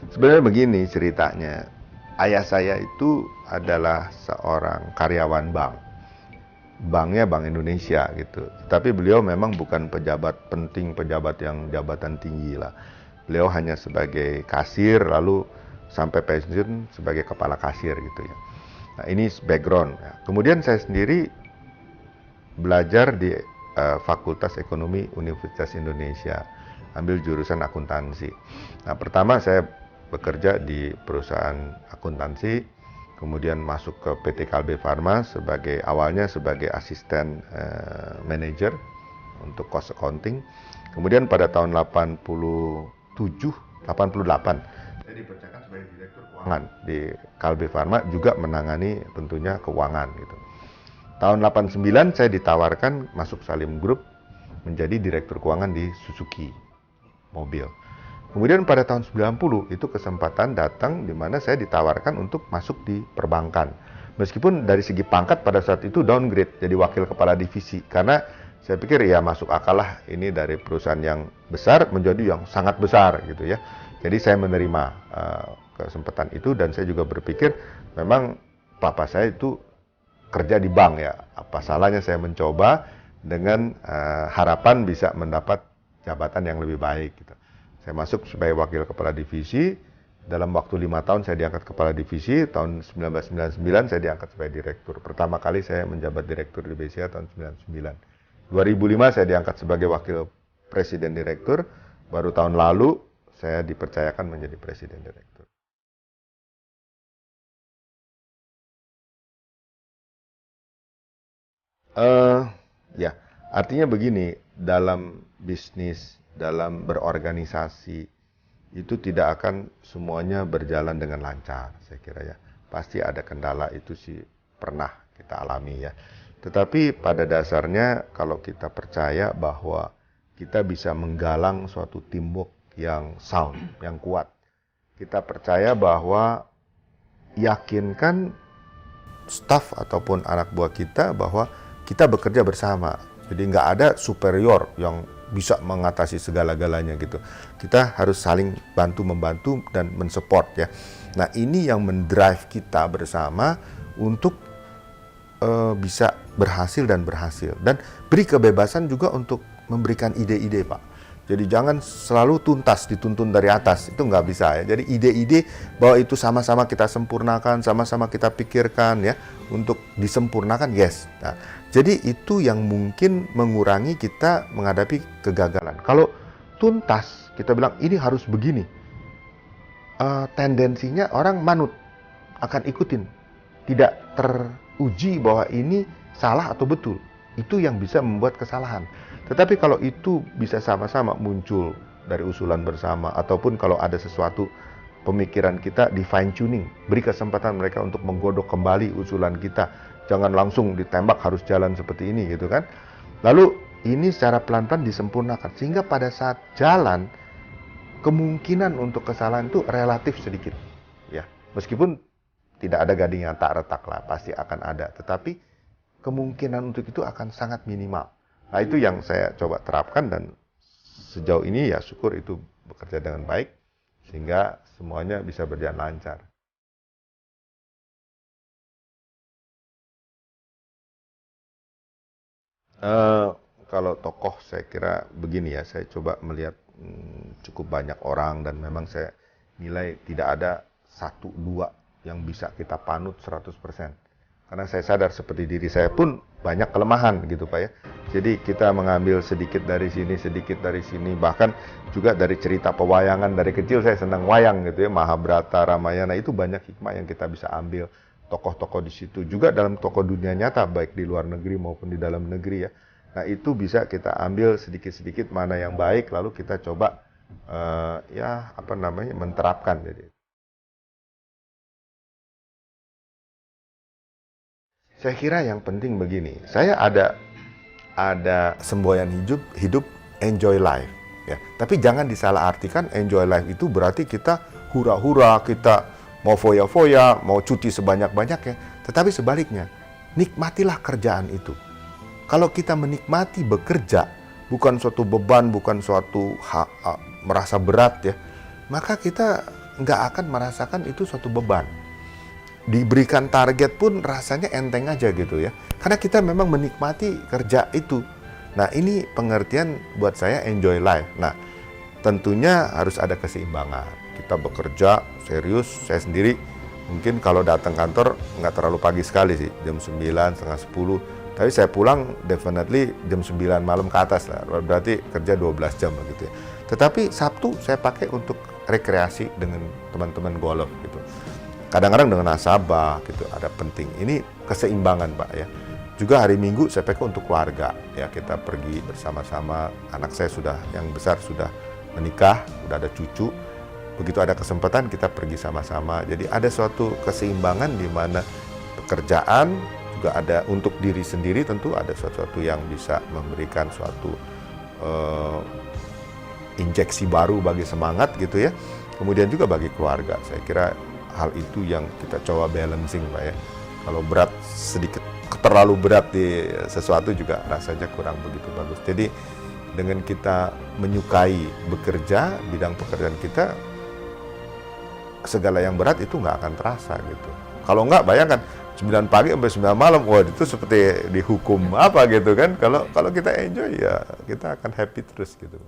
Sebenarnya begini ceritanya. Ayah saya itu adalah seorang karyawan bank. Banknya Bank Indonesia gitu. Tapi beliau memang bukan pejabat penting, pejabat yang jabatan tinggi lah. Beliau hanya sebagai kasir, lalu sampai pensiun sebagai kepala kasir gitu ya. Nah ini background. Kemudian saya sendiri belajar di Fakultas Ekonomi Universitas Indonesia, ambil jurusan akuntansi. Nah pertama saya bekerja di perusahaan akuntansi, kemudian masuk ke PT Kalbe Farma sebagai awalnya sebagai asisten manajer untuk cost accounting. Kemudian pada tahun 87, 88 saya dipercayakan sebagai direktur keuangan di Kalbe Farma, juga menangani tentunya keuangan gitu. Tahun 89 saya ditawarkan masuk Salim Group menjadi direktur keuangan di Suzuki mobil. Kemudian pada tahun 90 itu kesempatan datang di mana saya ditawarkan untuk masuk di perbankan. Meskipun dari segi pangkat pada saat itu downgrade jadi wakil kepala divisi, karena saya pikir ya masuk akal lah, ini dari perusahaan yang besar menjadi yang sangat besar gitu ya. Jadi saya menerima kesempatan itu, dan saya juga berpikir memang papa saya itu kerja di bank ya, apa salahnya saya mencoba dengan harapan bisa mendapat jabatan yang lebih baik gitu. Saya masuk sebagai wakil kepala divisi, dalam waktu 5 tahun saya diangkat kepala divisi, tahun 1999 saya diangkat sebagai direktur. Pertama kali saya menjabat direktur di BCA tahun 99. 2005 saya diangkat sebagai wakil presiden direktur, baru tahun lalu saya dipercayakan menjadi presiden direktur. Ya, artinya begini, dalam bisnis, dalam berorganisasi, itu tidak akan semuanya berjalan dengan lancar, saya kira ya. Pasti ada kendala, itu sih pernah kita alami ya. Tetapi pada dasarnya kalau kita percaya bahwa kita bisa menggalang suatu teamwork yang sound, yang kuat. Kita percaya bahwa yakinkan staf ataupun anak buah kita bahwa kita bekerja bersama. Jadi nggak ada superior yang bisa mengatasi segala-galanya gitu. Kita harus saling bantu-membantu dan mensupport ya. Nah ini yang mendrive kita bersama untuk bisa berhasil dan berhasil. Dan beri kebebasan juga untuk memberikan ide-ide Pak. Jadi jangan selalu tuntas dituntun dari atas, itu nggak bisa ya. Jadi ide-ide bahwa itu sama-sama kita sempurnakan, sama-sama kita pikirkan ya, untuk disempurnakan, yes. Nah, jadi itu yang mungkin mengurangi kita menghadapi kegagalan. Kalau tuntas, kita bilang ini harus begini, tendensinya orang manut, akan ikutin. Tidak teruji bahwa ini salah atau betul. Itu yang bisa membuat kesalahan. Tetapi kalau itu bisa sama-sama muncul dari usulan bersama, ataupun kalau ada sesuatu pemikiran kita di fine tuning, beri kesempatan mereka untuk menggodok kembali usulan kita. Jangan langsung ditembak harus jalan seperti ini gitu kan. Lalu ini secara pelan-pelan disempurnakan, sehingga pada saat jalan kemungkinan untuk kesalahan itu relatif sedikit ya. Meskipun tidak ada gading yang tak retak lah, pasti akan ada, tetapi kemungkinan untuk itu akan sangat minimal. Nah itu yang saya coba terapkan, dan sejauh ini ya syukur itu bekerja dengan baik sehingga semuanya bisa berjalan lancar. Kalau tokoh saya kira begini ya, saya coba melihat cukup banyak orang, dan memang saya nilai tidak ada satu dua yang bisa kita panut 100%. Karena saya sadar seperti diri saya pun banyak kelemahan gitu Pak ya. Jadi kita mengambil sedikit dari sini, sedikit dari sini. Bahkan juga dari cerita pewayangan, dari kecil saya senang wayang gitu ya. Mahabharata, Ramayana, itu banyak hikmah yang kita bisa ambil. Tokoh-tokoh di situ. Juga dalam tokoh dunia nyata, baik di luar negeri maupun di dalam negeri ya. Nah itu bisa kita ambil sedikit-sedikit mana yang baik, lalu kita coba menerapkan. Jadi saya kira yang penting begini, saya ada semboyan hidup enjoy life ya. Tapi jangan disalahartikan enjoy life itu berarti kita hura-hura, kita mau foya-foya, mau cuti sebanyak-banyaknya. Tetapi sebaliknya, nikmatilah kerjaan itu. Kalau kita menikmati bekerja, bukan suatu beban, bukan suatu merasa berat ya, maka kita nggak akan merasakan itu suatu beban. Diberikan target pun rasanya enteng aja gitu ya. Karena kita memang menikmati kerja itu. Nah, ini pengertian buat saya enjoy life. Nah, tentunya harus ada keseimbangan. Kita bekerja serius, saya sendiri mungkin kalau datang kantor nggak terlalu pagi sekali sih, jam 9, setengah 10. Tapi saya pulang definitely jam 9 malam ke atas lah, berarti kerja 12 jam gitu ya. Tetapi Sabtu saya pakai untuk rekreasi dengan teman-teman golf gitu. Kadang-kadang dengan nasabah gitu, ada penting. Ini keseimbangan Pak ya. Juga hari Minggu saya pakai untuk keluarga ya, kita pergi bersama-sama. Anak saya yang besar sudah menikah, sudah ada cucu. Begitu ada kesempatan kita pergi sama-sama. Jadi ada suatu keseimbangan di mana pekerjaan juga ada untuk diri sendiri, tentu ada sesuatu yang bisa memberikan suatu injeksi baru bagi semangat gitu ya. Kemudian juga bagi keluarga. Saya kira hal itu yang kita coba balancing Pak ya. Kalau berat sedikit, terlalu berat di sesuatu juga rasanya kurang begitu bagus. Jadi dengan kita menyukai bekerja, bidang pekerjaan kita, segala yang berat itu nggak akan terasa gitu. Kalau nggak, bayangkan 9 pagi sampai 9 malam, wah itu seperti dihukum apa gitu kan. Kalau kita enjoy ya kita akan happy terus gitu.